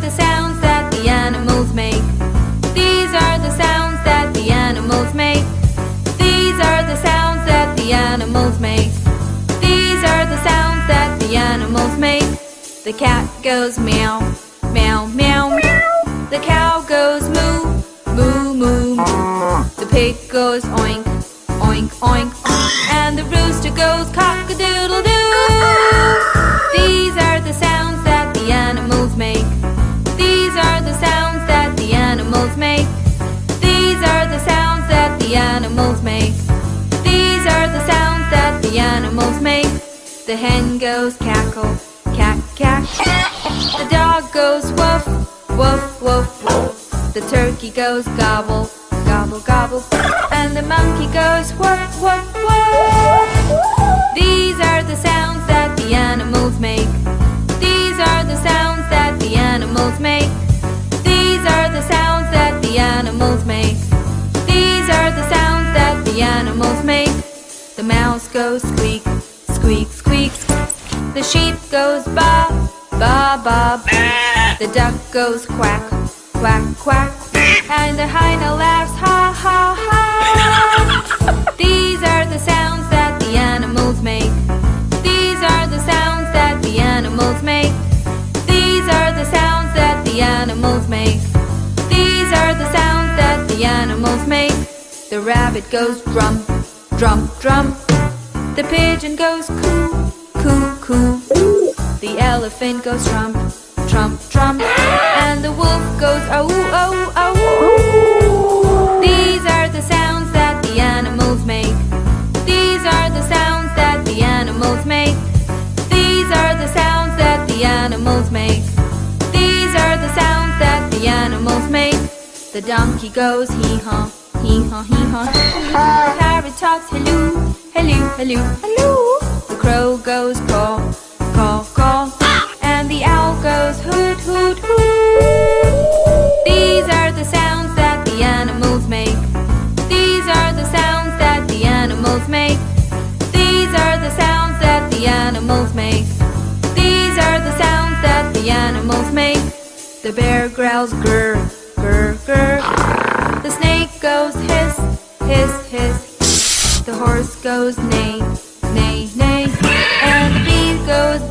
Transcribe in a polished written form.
the sounds that the animals make. These are the sounds that the animals make. These are the sounds that the animals make. These are the sounds that the animals make. The cat goes meow, meow, meow. The cow goes moo, moo, moo. The pig goes oink, oink, oink. And the rooster goes cock-a-doodle-doo. These are the sounds that the animals make. These are the sounds that the animals make. These are the sounds that the animals make. These are the sounds that the animals make. The hen goes cackle, cack, cack. The dog goes woof, woof, woof, woof. The turkey goes gobble, gobble, gobble. And the monkey goes woof, woof, woof. These are the sounds that the animals make. These are the sounds that the animals make. These are the sounds that the animals make. These are the sounds that the animals make. The mouse goes squeak, squeak, squeak. The sheep goes ba, ba, ba. The duck goes quack, quack, quack. And the hyena laughs ha, ha, ha. These are the sounds that the animals make. These are the sounds that the animals make. These are the sounds that the animals make. These are the sounds that the animals make. The rabbit goes drum, drum, drum. The pigeon goes coo, coo, coo. The elephant goes trump, trump, trump. And the wolf goes oh, oh, oh. These are the sounds that the animals make. These are the sounds that the animals make. These are the sounds that the animals make. These are the sounds that the animals make. The donkey goes hee-haw, hee-haw, hee-haw. The parrot talks hello, hello, hello, hello. The crow goes caw, caw, caw. And the owl goes hoot, hoot, hoot. These are the sounds that the animals make. These are the sounds that the animals make. These are the sounds that the animals make. These are the sounds that the animals make. The bear growls grr, grr, grr. The snake goes hiss, hiss, hiss. The horse goes neigh, neigh, neigh. And the bee goes